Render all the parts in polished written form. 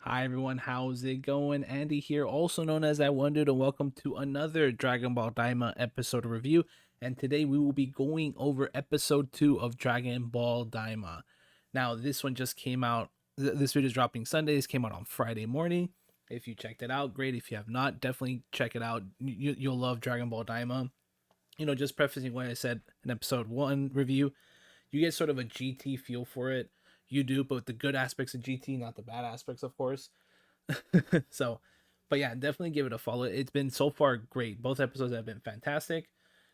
Hi everyone, how's it going? Andy here, also known as I Wondered, and welcome to another Dragon Ball DAIMA episode review. And today we will be going over episode 2 of Dragon Ball DAIMA. Now, this one just came out, this video is dropping Sundays, came out on Friday morning. If you checked it out, great. If you have not, definitely check it out. You'll love Dragon Ball DAIMA. Just prefacing what I said in episode 1 review, you get sort of a GT feel for it. You do, but with the good aspects of GT, not the bad aspects, of course. So, but yeah, definitely give it a follow. It's been so far great. Both episodes have been fantastic.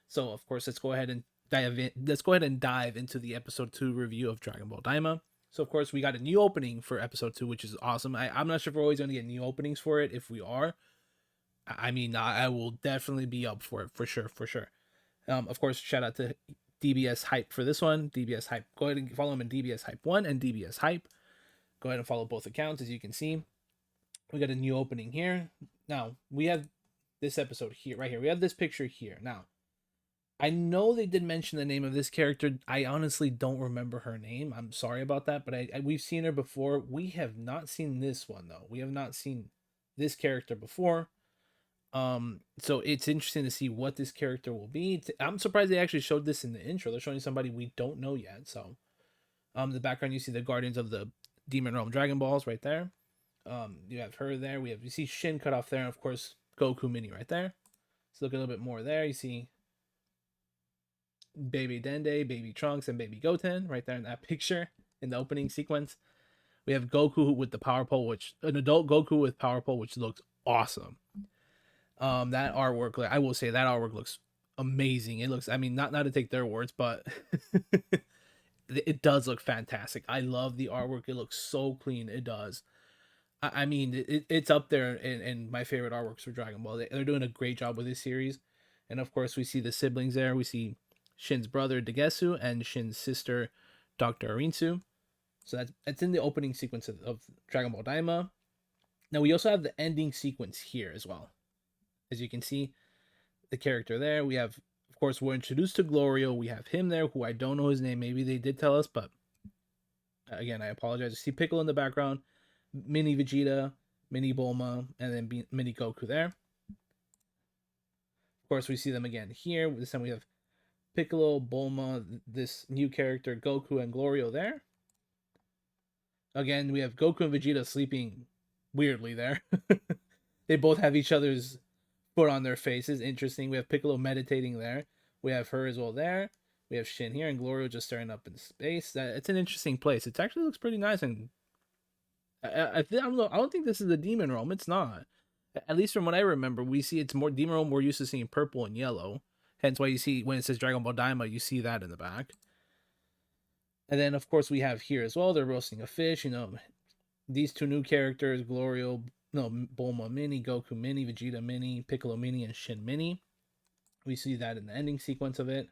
So, of course, let's go ahead and dive in. Let's go ahead and dive into the episode 2 review of Dragon Ball Daima. So, of course, we got a new opening for episode 2, which is awesome. I'm not sure if we're always going to get new openings for it. If we are, I mean, I will definitely be up for it for sure, for sure. Of course, shout out to DBS Hype for this one. DBS Hype. Go ahead and follow him in DBS Hype 1 and DBS Hype. Go ahead and follow both accounts. As you can see, we got a new opening here. Now, we have this episode here, right here. We have this picture here. Now, I know they did mention the name of this character. I honestly don't remember her name. I'm sorry about that, but we've seen her before. We have not seen this one, though. We have not seen this character before. So it's interesting to see what this character will be. I'm surprised they actually showed this in the intro. They're showing somebody we don't know yet. So, the background, you see the Guardians of the Demon Realm Dragon Balls right there. You have her there. You see Shin cut off there, and of course Goku Mini right there. Let's look a little bit more there. You see Baby Dende, Baby Trunks, and Baby Goten right there in that picture in the opening sequence. We have Goku with the power pole, which an adult Goku with power pole, which looks awesome. That artwork, like, I will say that artwork looks amazing. It looks, I mean, not to take their words, but it does look fantastic. I love the artwork. It looks so clean. It does. I mean, it's up there in my favorite artworks for Dragon Ball. They're doing a great job with this series. And of course, we see the siblings there. We see Shin's brother, Degesu, and Shin's sister, Dr. Arinsu. So that's in the opening sequence of Dragon Ball Daima. Now, we also have the ending sequence here as well. As you can see, the character there. We have, of course, we're introduced to Glorio. We have him there, who I don't know his name. Maybe they did tell us, but again, I apologize. You see Piccolo in the background, Mini Vegeta, Mini Bulma, and then Mini Goku there. Of course, we see them again here. This time we have Piccolo, Bulma, this new character, Goku, and Glorio there. Again, we have Goku and Vegeta sleeping weirdly there. They both have each other's foot on their faces. Interesting. We have Piccolo meditating there. We have her as well there. We have Shin here and Glorio just staring up in space. It's an interesting place. It actually looks pretty nice, and I don't think this is the Demon Realm. It's not. At least from what I remember, we see it's more Demon Realm. We're used to seeing purple and yellow. Hence why you see when it says Dragon Ball Daima, you see that in the back. And then of course we have here as well. They're roasting a fish. These two new characters, Glorio, no, Bulma Mini, Goku Mini, Vegeta Mini, Piccolo Mini, and Shin Mini. We see that in the ending sequence of it.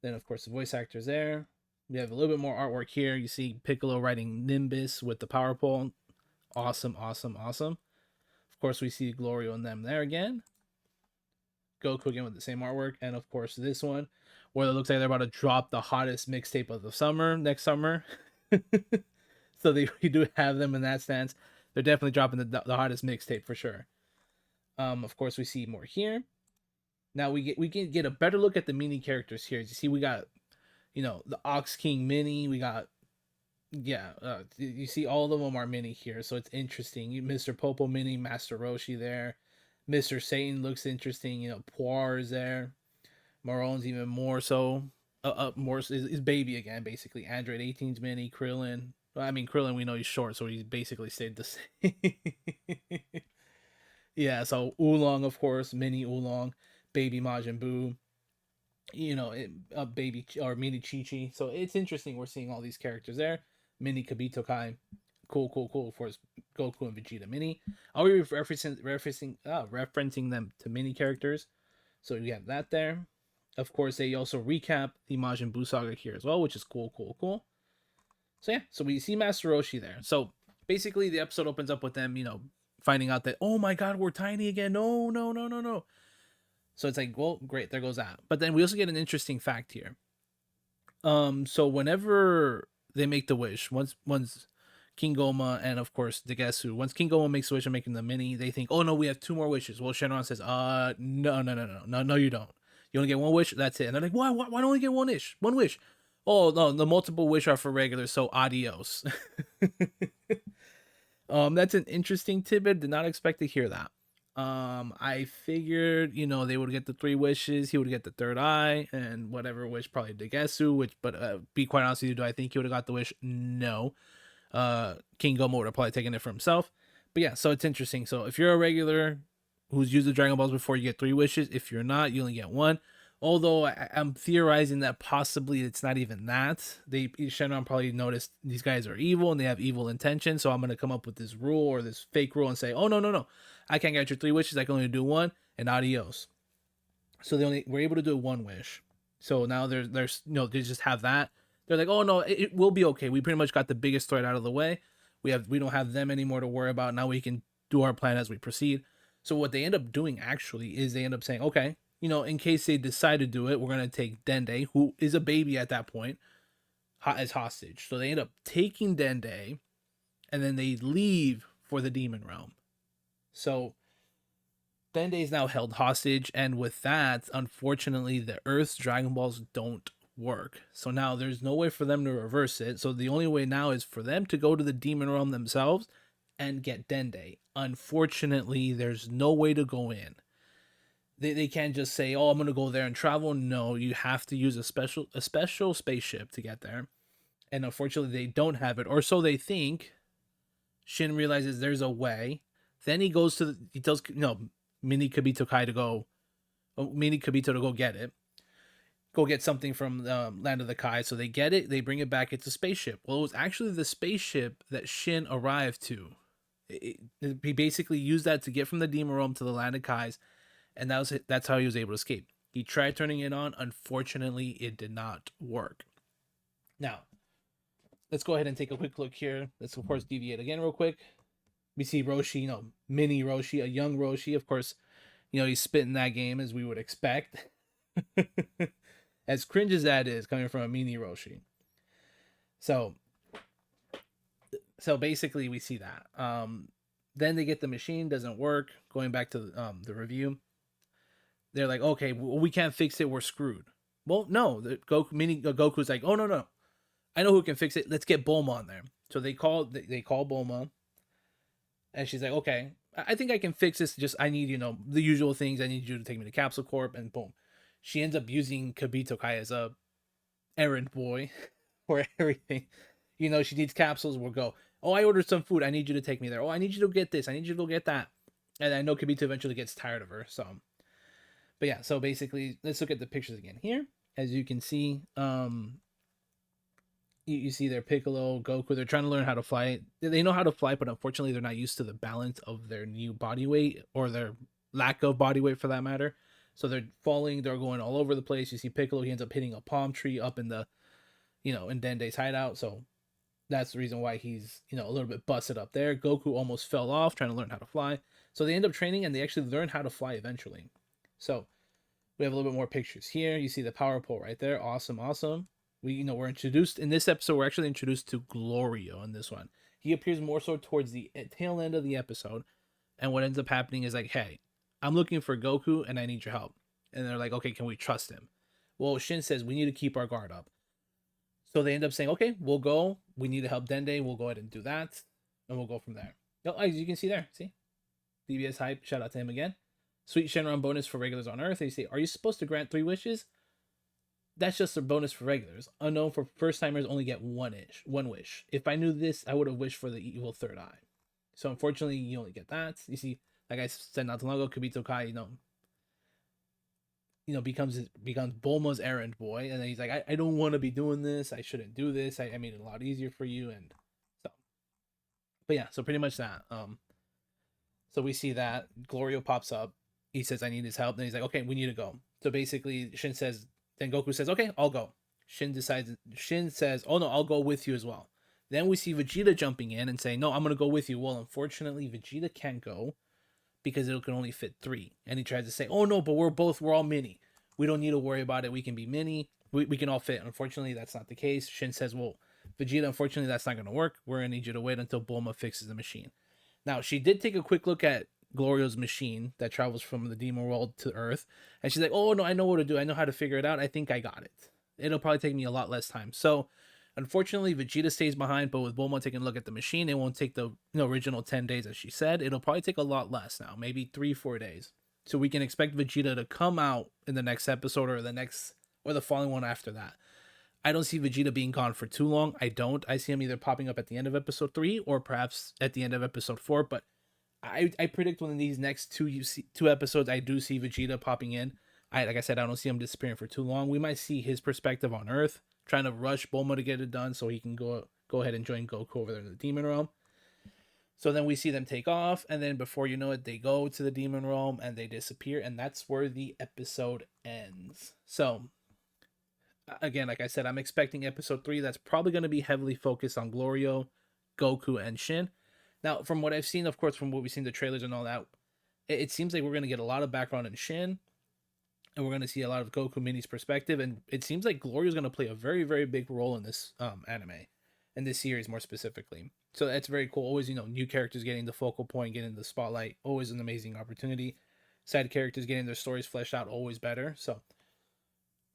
Then of course the voice actors there. We have a little bit more artwork here. You see Piccolo riding Nimbus with the power pole. Awesome, awesome, awesome. Of course, we see Glorio and them there again. Goku again with the same artwork. And of course, this one, where it looks like they're about to drop the hottest mixtape of the summer, next summer. So we do have them in that stance. They're definitely dropping the hottest mixtape for sure. Of course, we see more here. Now we can get a better look at the mini characters here. As you see, we got, the Ox King Mini. We got, you see all of them are mini here, so it's interesting. Mr. Popo Mini, Master Roshi there. Mr. Satan looks interesting. Poir is there. Marone's even more so. More is baby again, basically. Android 18's mini. Krillin. Well, I mean, Krillin, we know he's short, so he's basically stayed the same. Yeah, so Oolong, of course, mini Oolong, baby Majin Buu, a baby or mini Chi Chi. So it's interesting. We're seeing all these characters there. Mini Kabito Kai, cool. Of course, Goku and Vegeta mini. I'll be referencing them to mini characters. So we have that there. Of course, they also recap the Majin Buu saga here as well, which is cool. So yeah, so we see Master Roshi there. So basically, the episode opens up with them, finding out that, oh my God, we're tiny again. No. So it's like, well, great, there goes that. But then we also get an interesting fact here. So whenever they make the wish, once King Goma, and of course Degesu. Once King Goma makes a wish of making the mini, they think, oh no, we have 2 more wishes. Well, Shenron says, no, you don't. You only get 1 wish. That's it. And they're like, why don't we get 1 wish? 1 wish. Oh no, the multiple wish are for regulars. So adios. That's an interesting tidbit. Did not expect to hear that. I figured, they would get the 3 wishes. He would get the third eye and whatever wish, probably Degesu. But be quite honest with you, do I think he would have got the wish? No. King Goma would have probably taken it for himself. But yeah, so it's interesting. So if you're a regular who's used the Dragon Balls before, you get 3 wishes. If you're not, you only get 1. Although I'm theorizing that possibly it's not even that. Shenron probably noticed these guys are evil and they have evil intentions. So I'm gonna come up with this rule or this fake rule and say, oh no, I can't get your 3 wishes. I can only do 1, and adios. So we're able to do 1 wish. So now there's they just have that. They're like, oh no, it will be okay. We pretty much got the biggest threat out of the way. We don't have them anymore to worry about. Now we can do our plan as we proceed. So what they end up doing actually is they end up saying, okay, in case they decide to do it, we're gonna take Dende, who is a baby at that point, as hostage. So they end up taking Dende, and then they leave for the Demon Realm. So Dende is now held hostage, and with that, unfortunately, the Earth's Dragon Balls don't work. So now there's no way for them to reverse it. So the only way now is for them to go to the Demon Realm themselves and get Dende. Unfortunately, there's no way to go in. They can't just say, oh, I'm going to go there and travel. No, you have to use a special spaceship to get there. And unfortunately, they don't have it, or so they think. Shin realizes there's a way. Then he tells Mini Kibito Kai to go get it. Go get something from the Land of the Kai. So they get it, they bring it back. It's a spaceship. Well, it was actually the spaceship that Shin arrived to. He basically used that to get from the Demon Realm to the Land of Kai's, and that's how he was able to escape. He tried turning it on. Unfortunately, it did not work. Now, let's go ahead and take a quick look here. Let's, of course, deviate again real quick. We see Roshi, mini Roshi, a young Roshi. Of course, he's spitting that game as we would expect. As cringe as that is, coming from a mini Roshi. So basically we see that. Then they get the machine, doesn't work. Going back to the review, they're like, okay, we can't fix it, we're screwed. Well, no, Goku's like, oh no, I know who can fix it. Let's get Bulma on there. So they call Bulma, and she's like, okay, I think I can fix this. Just I need the usual things. I need you to take me to Capsule Corp, and boom, she ends up using Kibito Kai as a errand boy for everything. She needs capsules. We'll go. Oh, I ordered some food. I need you to take me there. Oh, I need you to get this. I need you to go get that. And I know Kibito eventually gets tired of her. So, but yeah. So basically, let's look at the pictures again here. As you can see, you see their Piccolo, Goku. They're trying to learn how to fly. They know how to fly, but unfortunately, they're not used to the balance of their new body weight, or their lack of body weight for that matter. So they're falling. They're going all over the place. You see Piccolo. He ends up hitting a palm tree up in the, in Dende's hideout. So that's the reason why he's, a little bit busted up there. Goku almost fell off trying to learn how to fly. So they end up training, and they actually learn how to fly eventually. So we have a little bit more pictures here. You see the power pole right there. Awesome. We're introduced in this episode. We're actually introduced to Glorio in this one. He appears more so towards the tail end of the episode. And what ends up happening is like, hey, I'm looking for Goku and I need your help. And they're like, okay, can we trust him? Well, Shin says we need to keep our guard up. So they end up saying, okay, we'll go. We need to help Dende. We'll go ahead and do that. And we'll go from there. As you can see there, see? DBS hype. Shout out to him again. Sweet Shenron bonus for regulars on Earth. They say, are you supposed to grant 3 wishes? That's just a bonus for regulars. Unknown for first timers only get 1 wish. If I knew this, I would have wished for the evil third eye. So unfortunately, you only get that. You see, like I said not too long ago, Kibito Kai, becomes Bulma's errand boy, and then he's like, I don't want to be doing this. I shouldn't do this. I made it a lot easier for you, and so. But yeah, so pretty much that. So we see that Glorio pops up. He says, I need his help. Then he's like, okay, we need to go. So basically, then Goku says, okay, I'll go. Shin says, oh no, I'll go with you as well. Then we see Vegeta jumping in and saying, no, I'm going to go with you. Well, unfortunately, Vegeta can't go because it can only fit 3. And he tries to say, oh no, but we're all mini. We don't need to worry about it. We can be mini. We can all fit. Unfortunately, that's not the case. Shin says, well, Vegeta, unfortunately, that's not going to work. We're going to need you to wait until Bulma fixes the machine. Now, she did take a quick look at Glorio's machine that travels from the demon world to Earth, and she's like, "Oh no, I know what to do. I know how to figure it out. I think I got it. It'll probably take me a lot less time." So, unfortunately, Vegeta stays behind, but with Bulma taking a look at the machine, it won't take the original 10 days as she said. It'll probably take a lot less now, maybe 3-4 days. So we can expect Vegeta to come out in the next episode or the following one after that. I don't see Vegeta being gone for too long. I don't. I see him either popping up at the end of episode 3 or perhaps at the end of episode 4. But I predict within these next two episodes, I do see Vegeta popping in. Like I said, I don't see him disappearing for too long. We might see his perspective on Earth, trying to rush Bulma to get it done so he can go ahead and join Goku over there in the Demon Realm. So then we see them take off, and then before you know it, they go to the Demon Realm and they disappear, and that's where the episode ends. So again, like I said, I'm expecting episode 3 that's probably going to be heavily focused on Glorio, Goku, and Shin. Now, from what I've seen, of course, from what we've seen the trailers and all that, it seems like we're going to get a lot of background in Shin, and we're going to see a lot of Goku Mini's perspective, and it seems like Glorio is going to play a very, very big role in this anime, in this series more specifically. So that's very cool. Always, new characters getting the focal point, getting the spotlight, always an amazing opportunity. Side characters getting their stories fleshed out, always better. So,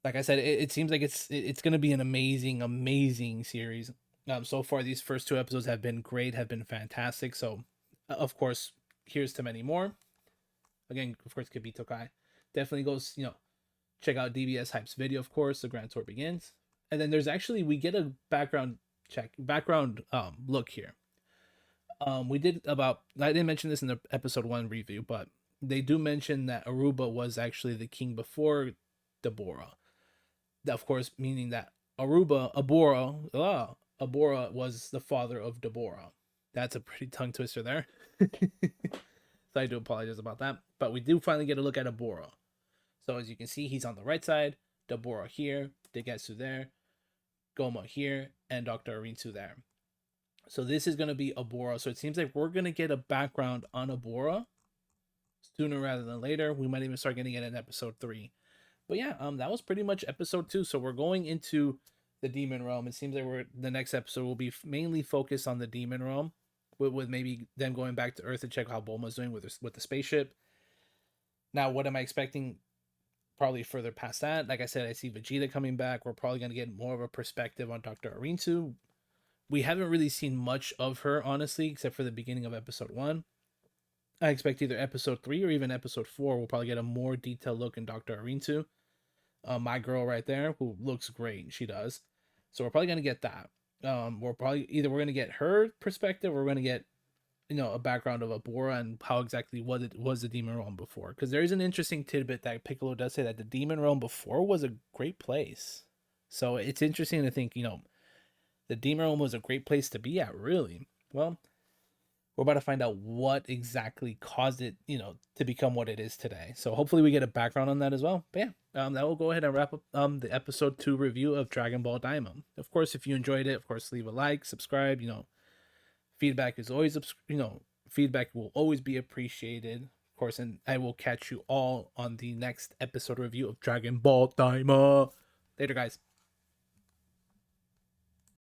like I said, it seems like it's going to be an amazing series. So far, these first 2 episodes have been great, have been fantastic. So, of course, here's to many more. Again, of course, Kibito Kai. Definitely goes, check out DBS Hype's video, of course. The Grand Tour begins. And then we get a background look here. I didn't mention this in the episode 1 review, but they do mention that Aruba was actually the king before Dabura. Of course, meaning that Abora was the father of Dabura. That's a pretty tongue twister there. So I do apologize about that. But we do finally get a look at Abora. So as you can see, he's on the right side, Dabura here, Degetsu there, Goma here, and Dr. Arinsu there. So this is going to be Abora. So it seems like we're going to get a background on Abora sooner rather than later. We might even start getting it in episode 3. But yeah, that was pretty much episode 2. So we're going into the Demon Realm. It seems like the next episode will be mainly focused on the Demon Realm, with maybe them going back to Earth to check how Bulma's doing with the spaceship. Now, what am I expecting? Probably further past that. Like I said, I see Vegeta coming back. We're probably going to get more of a perspective on Dr. Arinsu. We haven't really seen much of her, honestly, except for the beginning of episode 1. I expect either episode 3 or even episode 4 we'll probably get a more detailed look in Dr. Arinsu. My girl right there, who looks great. She does. So we're probably going to get that. We're going to get her perspective, or we're going to get a background of Abora and how exactly what it was the Demon Realm before. Because there is an interesting tidbit that Piccolo does say that the Demon Realm before was a great place. So it's interesting to think, the Demon Realm was a great place to be at, really. Well, we're about to find out what exactly caused it, to become what it is today. So hopefully we get a background on that as well. But yeah, that will go ahead and wrap up the episode 2 review of Dragon Ball DAIMA. Of course, if you enjoyed it, of course, leave a like, subscribe, feedback is always, feedback will always be appreciated, of course, and I will catch you all on the next episode review of Dragon Ball DAIMA. Later, guys.